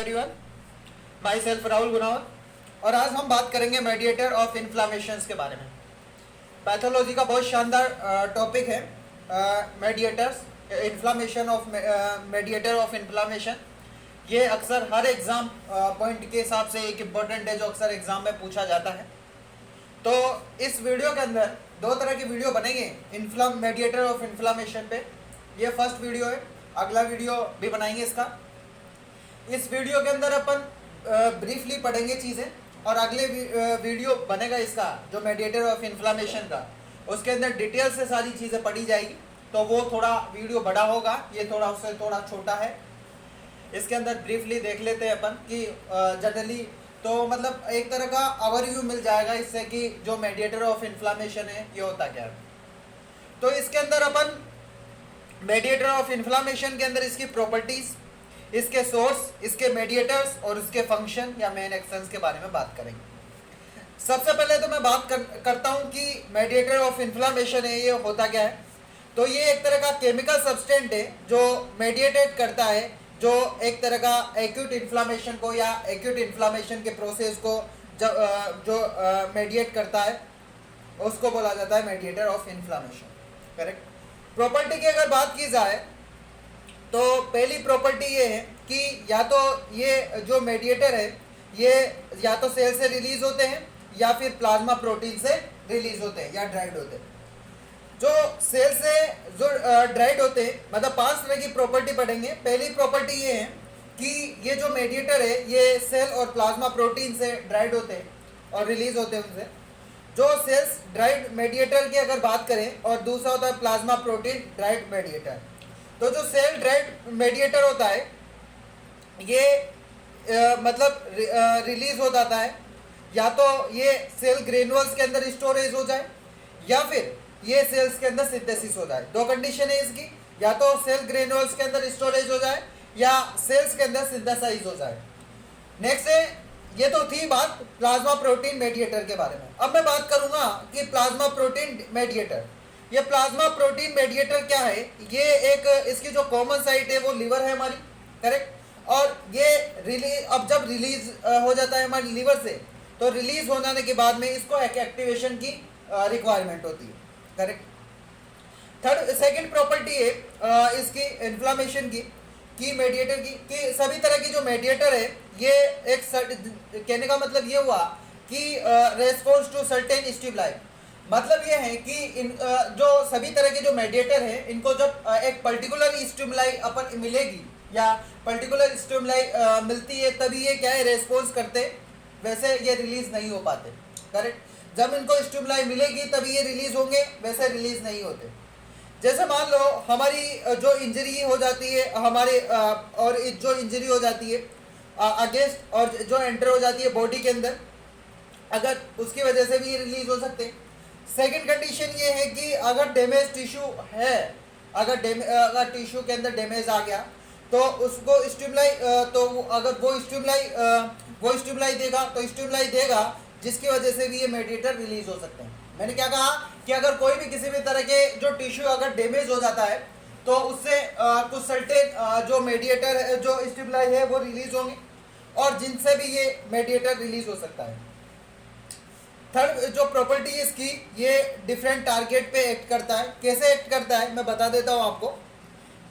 Everyone, my self Rahul गुनावर और आज हम बात करेंगे मेडिएटर ऑफ इन्फ्लामेशंस के बारे में। पैथोलॉजी का बहुत शानदार टॉपिक है mediators, inflammation of mediator of inflammation. ये अक्सर हर एग्ज़ाम पॉइंट के हिसाब से एक इम्पॉर्टेंट है जो अक्सर एग्ज़ाम में पूछा जाता है। तो इस वीडियो के अंदर दो तरह की वीडियो बनेंगे मेडिएटर ऑफ इन्फ्लामेशन पे। ये फर्स्ट वीडियो है, अगला वीडियो भी बनाएंगे इसका। इस वीडियो के अंदर अपन ब्रीफली पढ़ेंगे चीज़ें और अगले वीडियो बनेगा इसका जो मेडिएटर ऑफ इन्फ्लामेशन का, उसके अंदर डिटेल से सारी चीज़ें पढ़ी जाएगी। तो वो थोड़ा वीडियो बड़ा होगा, ये थोड़ा उससे थोड़ा छोटा है। इसके अंदर ब्रीफली देख लेते हैं अपन कि जनरली तो मतलब एक तरह का ओवरव्यू मिल जाएगा इससे कि जो मेडिएटर ऑफ इन्फ्लामेशन है ये होता क्या है। तो इसके अंदर अपन मेडिएटर ऑफ इन्फ्लामेशन के अंदर इसकी प्रॉपर्टीज़, इसके सोर्स, इसके मेडिएटर्स और इसके फंक्शन या मेन एक्शंस के बारे में बात करेंगे। सबसे पहले तो मैं बात करता हूं कि मेडिएटर ऑफ इन्फ्लामेशन है ये होता क्या है। तो ये एक तरह का केमिकल सब्सटेंट है जो मेडिएटेट करता है, जो एक तरह का एक्यूट इन्फ्लामेशन को या एक्यूट इन्फ्लामेशन के प्रोसेस को जो मेडिएट करता है उसको बोला जाता है mediator of inflammation. Correct. Property की अगर बात की जाए तो पहली प्रॉपर्टी ये है कि या तो ये जो मेडिएटर है ये या तो सेल से रिलीज होते हैं या फिर प्लाज्मा प्रोटीन से रिलीज होते हैं या ड्राइड होते हैं। जो सेल से जो ड्राइड होते हैं मतलब 5 तरह की प्रॉपर्टी पढ़ेंगे। पहली प्रॉपर्टी ये है कि ये जो मेडिएटर है ये सेल और प्लाज्मा प्रोटीन से ड्राइड होते हैं और रिलीज होते हैं उनसे। जो सेल्स ड्राइड मेडिएटर की अगर बात करें और दूसरा होता है प्लाज्मा प्रोटीन ड्राइड मेडिएटर। तो जो सेल ड्राइड मेडिएटर होता है ये मतलब रिलीज हो जाता है, या तो ये सेल ग्रेनुअल्स के अंदर स्टोरेज हो जाए या फिर ये सेल्स के अंदर सिंथेसिस हो जाए। दो कंडीशन है इसकी, या तो सेल ग्रेनुअल्स के अंदर स्टोरेज हो जाए या सेल्स के अंदर सिंथेसाइज हो जाए। नेक्स्ट है, ये तो थी बात प्लाज्मा प्रोटीन मेडिएटर के बारे में। अब मैं बात करूंगा कि प्लाज्मा प्रोटीन मेडिएटर, ये प्लाज्मा प्रोटीन मेडिएटर क्या है। ये एक इसकी जो कॉमन साइट है वो लीवर है हमारी। करेक्ट। और ये अब जब रिलीज हो जाता है हमारी लीवर से तो रिलीज हो जाने के बाद में इसको एक एक्टिवेशन की रिक्वायरमेंट होती है। करेक्ट। सेकंड प्रॉपर्टी है इसकी इन्फ्लामेशन की कि मेडिएटर की कि सभी तरह की जो मेडिएटर है ये एक कहने का मतलब ये हुआ कि रेस्पॉन्स टू सर्टेन स्टिमुलाई। मतलब ये है कि इन जो सभी तरह के जो मेडिएटर हैं इनको जब एक पर्टिकुलर स्टिमुलाई अपन मिलेगी या पर्टिकुलर स्टिमुलाई मिलती है तभी ये क्या है रेस्पॉन्स करते, वैसे ये रिलीज नहीं हो पाते। करेक्ट। जब इनको स्टिमुलाई मिलेगी तभी ये रिलीज होंगे, वैसे रिलीज नहीं होते। जैसे मान लो हमारी जो इंजरी हो जाती है हमारे और जो इंजरी हो जाती है अगेंस्ट और जो एंटर हो जाती है बॉडी के अंदर, अगर उसकी वजह से भी ये रिलीज हो सकते हैं। सेकंड कंडीशन ये है कि अगर डैमेज टिश्यू है, अगर टिश्यू के अंदर डैमेज आ गया तो उसको स्टिमुलाई तो अगर वो स्टिमुलाई देगा जिसकी वजह से भी ये मेडिएटर रिलीज हो सकते हैं। मैंने क्या कहा कि अगर कोई भी किसी भी तरह के जो टिश्यू अगर डैमेज हो जाता है तो उससे कुछ सर्टेन जो मेडिएटर है जो स्टिमुलाई है वो रिलीज होंगे और जिनसे भी ये मेडिएटर रिलीज हो सकता है। थर्ड जो प्रॉपर्टी है इसकी, ये डिफरेंट टारगेट पे एक्ट करता है। कैसे एक्ट करता है मैं बता देता हूँ आपको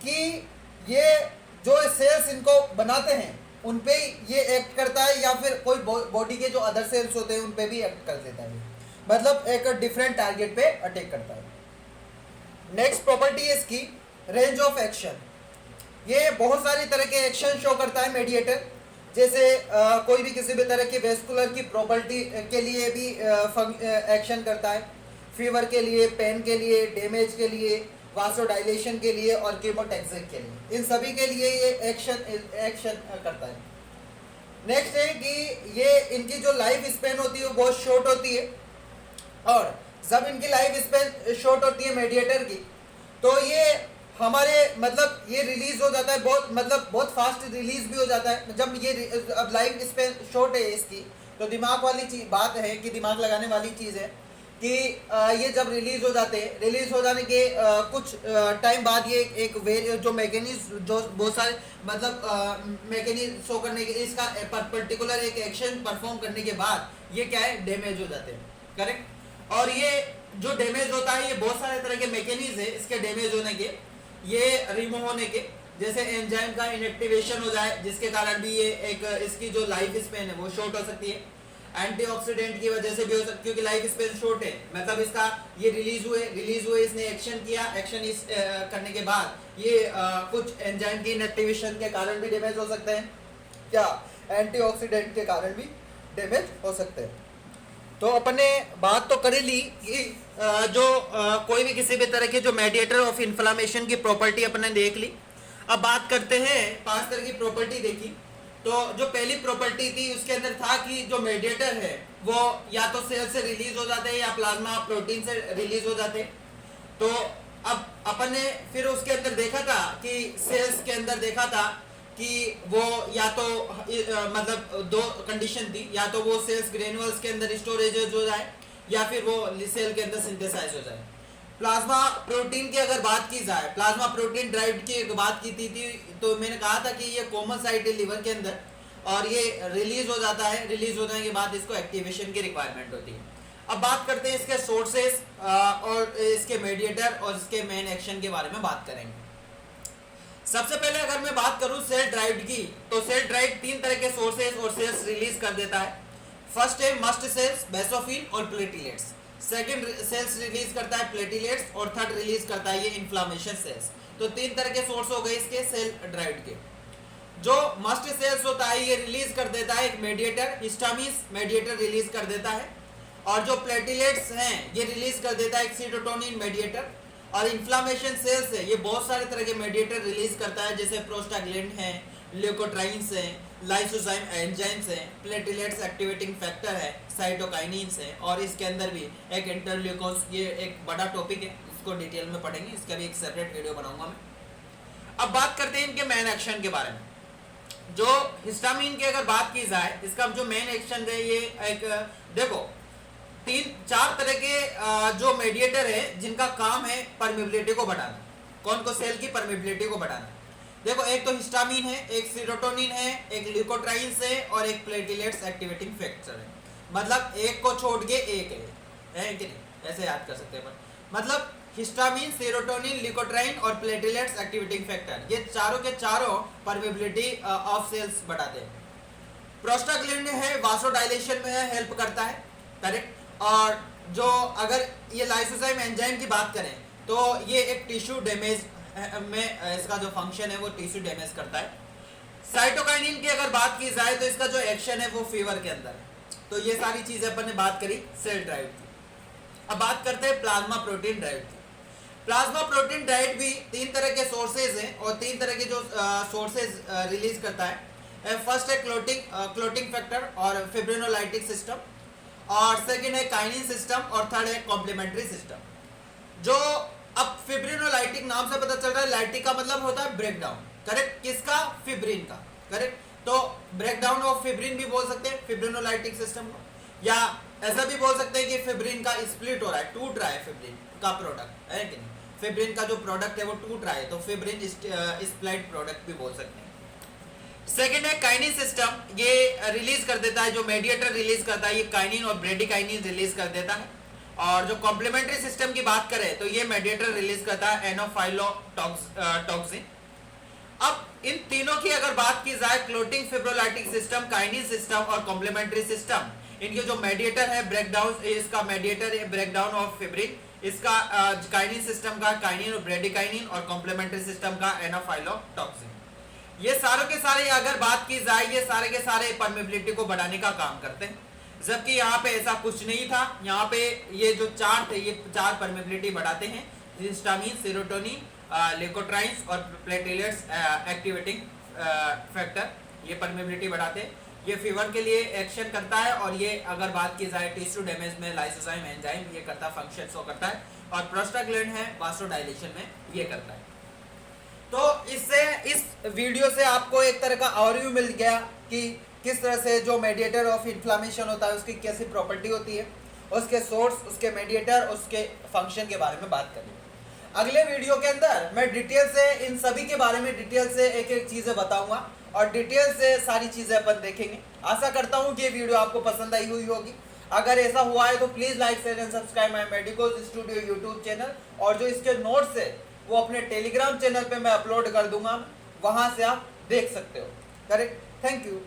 कि ये जो सेल्स इनको बनाते हैं उन पे ये एक्ट करता है या फिर कोई बॉडी के जो अदर सेल्स होते हैं उन पे भी एक्ट कर देता है, मतलब एक डिफरेंट टारगेट पे अटैक करता है। नेक्स्ट प्रॉपर्टी है इसकी रेंज ऑफ एक्शन। ये बहुत सारी तरह के एक्शन शो करता है मेडिएटर। जैसे कोई भी किसी भी तरह की वेस्कुलर की प्रॉपर्टी के लिए भी एक्शन करता है, फीवर के लिए, पेन के लिए, डैमेज के लिए, वासोडाइलेशन के लिए और कीमोटैक्सिक के लिए, इन सभी के लिए ये एक्शन करता है। नेक्स्ट है कि ये इनकी जो लाइफ स्पेन होती है वो बहुत शॉर्ट होती है और जब इनकी लाइफ स्पेन शॉर्ट होती है मेडिएटर की तो ये हमारे मतलब ये रिलीज हो जाता है बहुत फास्ट रिलीज भी हो जाता है। जब ये अब लाइफ स्पेन शॉर्ट है इसकी तो दिमाग वाली बात है कि दिमाग लगाने वाली चीज़ है कि ये जब रिलीज हो जाते हैं, रिलीज हो जाने के कुछ टाइम बाद ये एक जो मैकेनिज्म जो बहुत सारे मतलब मैकेनिज्म शो करने के इसका पर्टिकुलर एक एक्शन परफॉर्म करने के बाद ये क्या है डैमेज हो जाते हैं, करेक्ट। और ये जो डैमेज होता है ये बहुत सारे तरह के मैकेनिज्म है इसके डैमेज होने के, ये रिमूव होने के, जैसे एंजाइम का इनएक्टिवेशन हो जाए जिसके कारण भी ये एक इसकी जो लाइफ स्पेन है वो शॉर्ट हो सकती है। एंटीऑक्सीडेंट की वजह से भी हो सकती है क्योंकि लाइफ स्पेन शॉर्ट है, मतलब इसका ये रिलीज हुए इसने एक्शन किया, एक्शन इस करने के बाद ये कुछ एंजाइम की इनएक्टिवेशन के कारण भी डैमेज हो सकते हैं, क्या एंटीऑक्सीडेंट के कारण भी डैमेज हो सकते हैं। तो अपने बात तो कर ली कि जो कोई भी किसी भी तरह के जो मेडिएटर ऑफ इन्फ्लामेशन की प्रॉपर्टी अपने देख ली। अब बात करते हैं 5 तरह की प्रॉपर्टी देखी। तो जो पहली प्रॉपर्टी थी उसके अंदर था कि जो मेडिएटर है वो या तो सेल से रिलीज हो जाते हैं या प्लाज्मा प्रोटीन से रिलीज हो जाते हैं। तो अब अपन ने फिर उसके अंदर देखा था कि सेल्स के अंदर देखा था कि वो या तो मतलब 2 कंडीशन थी, या तो वो सेल्स ग्रेन्यूल्स के अंदर स्टोरेज हो जाए या फिर वो सेल के अंदर सिंथेसाइज हो जाए। प्लाज्मा प्रोटीन की अगर बात की जाए, प्लाज्मा प्रोटीन ड्राइव की एक बात की थी तो मैंने कहा था कि ये कॉमन साइट है लिवर के अंदर और ये रिलीज हो जाता है, रिलीज हो जाने के बाद इसको एक्टिवेशन की रिक्वायरमेंट होती है। अब बात करते हैं इसके सोर्सेस और इसके मेडिएटर और इसके मेन एक्शन के बारे में बात करेंगे। सबसे पहले अगर मैं बात करूं सेल ड्राइव की, तो सेल ड्राइव 3 तरह के सोर्सेस और सेल्स रिलीज कर देता है। फर्स्ट है मस्ट सेल्स, बेसोफिल और प्लेटलेट्स। सेकंड सेल्स रिलीज करता है प्लेटलेट्स और थर्ड रिलीज करता है ये इन्फ्लामेशन सेल्स। तो 3 तरह के सोर्स हो गए इसके सेल ड्राइव के। जो मस्ट सेल्स होता है ये रिलीज कर देता है एक मेडिएटर, हिस्टामिन मेडिएटर रिलीज कर देता है, और जो प्लेटलेट्स हैं ये रिलीज कर देता है एक सीरोटोनिन मेडिएटर, और इन्फ्लामेशन सेल्स है ये बहुत सारे तरह के मेडिएटर रिलीज करता है जैसे प्रोस्टाग्लैंड है, ल्यूकोट्राइन्स हैं, लाइसोजाइम एंजाइम्स हैं, प्लेटलेट्स एक्टिवेटिंग फैक्टर है, साइटोकाइनिन्स हैं, और इसके अंदर भी एक इंटरल्यूकॉन्स, ये एक बड़ा टॉपिक है, इसको डिटेल में पढ़ेंगे, इसका भी एक सेपरेट वीडियो बनाऊंगा मैं। अब बात करते हैं इनके मेन एक्शन के बारे में। जो हिस्टामिन की अगर बात की जाए, इसका जो मेन एक्शन है ये एक देखो 3-4 तरह के जो मेडिएटर है जिनका काम है परमिबिलिटी को बढ़ाना। कौन को सेल की परमिबिलिटी को बढ़ाना। देखो एक तो हिस्टामिन है, एक सीरोटोनिन है, एक ल्यूकोट्राइन्स है और एक प्लेटलेट्स एक्टिवेटिंग फैक्टर है। मतलब एक को छोड़ के एक है कि नहीं, ऐसे याद कर सकते हैं। मतलब हिस्टामिन, सीरोटोनिन, ल्यूकोट्राइन और प्लेटलेट्स एक्टिवेटिंग फैक्टर, ये चारों के चारों परमिबिलिटी ऑफ सेल्स बढ़ाते हैं। प्रोस्टाग्लैंड है वासोडाइलेशन में हेल्प करता है, करेक्ट। और जो अगर ये लाइसोजाइम एंजाइम की बात करें तो ये एक टिश्यू डैमेज में इसका जो फंक्शन है वो टिश्यू डैमेज करता है। साइटोकाइनिन की अगर बात की जाए तो इसका जो एक्शन है वो फीवर के अंदर है। तो ये सारी चीजें अपन ने बात करी सेल ड्राइव की। अब बात करते हैं प्लाज्मा प्रोटीन ड्राइव की। प्लाज्मा प्रोटीन ड्राइव भी 3 तरह के सोर्सेज हैं और 3 तरह के जो सोर्सेज रिलीज करता है। फर्स्ट है क्लोटिंग फैक्टर और फिब्रिनोलाइटिक सिस्टम, और सेकेंड है काइनिन सिस्टम, और थर्ड है कॉम्प्लीमेंट्री सिस्टम। जो अब फिब्रिनोलाइटिक नाम से पता चल रहा है, लाइटिक का मतलब होता है ब्रेकडाउन, करेक्ट। किसका? फिब्रिन का, करेक्ट। तो ब्रेकडाउन ऑफ फिब्रिन भी बोल सकते हैं फिब्रिनोलाइटिक सिस्टम को, या ऐसा भी बोल सकते हैं कि फिब्रिन का स्प्लिट हो रहा है, टूट रहा है फिब्रिन का प्रोडक्ट, है कि नहीं। फिब्रिन का जो प्रोडक्ट है वो टूट रहा है तो फिब्रिन स्प्लिट प्रोडक्ट भी बोल सकते हैं। सेकेंड है काइनिन सिस्टम, ये रिलीज कर देता है, जो मेडिएटर रिलीज करता है ये काइनिन और ब्रेडिकाइनिन रिलीज कर देता है। और जो कॉम्प्लीमेंट्री सिस्टम की बात करें तो ये मेडिएटर रिलीज करता है एनोफाइलोटॉक्सिन। अब इन तीनों की अगर बात की जाए, क्लोटिंग फिब्रोलाइटिक सिस्टम, काइनिन सिस्टम और कॉम्प्लीमेंट्री सिस्टम, इनके जो मेडिएटर है ब्रेकडाउन, इसका मेडिएटर है ब्रेकडाउन ऑफ फिब्रिन, इसका काइनिन सिस्टम का काइनिन और ब्रेडिकाइनिन, और कॉम्प्लीमेंट्री सिस्टम का एनोफाइलोटॉक्सिन। ये सारों के सारे अगर बात की जाए ये सारे के सारे परमिबिलिटी को बढ़ाने का काम करते हैं, जबकि यहाँ पे ऐसा कुछ नहीं था। यहाँ पे ये जो 4 थे ये 4 परमिबिलिटी बढ़ाते हैं, हिस्टामिन, सीरोटोनिन, ल्यूकोट्राइन्स और प्लेटलेट्स एक्टिवेटिंग फैक्टर, ये परमिबिलिटी बढ़ाते हैं। ये फीवर के लिए एक्शन करता है, और ये अगर बात की जाए टिश्यू डैमेज में लाइसोजाइम एंजाइम ये करता फंक्शन शो करता है, और प्रोस्टाग्लैंड है वासोडाइलेशन में ये करता है। तो इससे इस वीडियो से आपको एक तरह का ओवरव्यू मिल गया कि किस तरह से जो मेडिएटर ऑफ इन्फ्लामेशन होता है उसकी कैसी प्रॉपर्टी होती है, उसके सोर्स, उसके मेडिएटर, उसके फंक्शन के बारे में बात करेंगे। अगले वीडियो के अंदर मैं डिटेल से इन सभी के बारे में डिटेल से एक एक चीज़ें बताऊंगा और डिटेल से सारी चीज़ें अपन देखेंगे। आशा करता हूं कि ये वीडियो आपको पसंद आई हुई होगी। अगर ऐसा हुआ है तो please like share and subscribe my medicos studio YouTube channel, और जो इसके नोट्स है वो अपने टेलीग्राम चैनल पे मैं अपलोड कर दूंगा, वहाँ से आप देख सकते हो। करेक्ट। Thank you.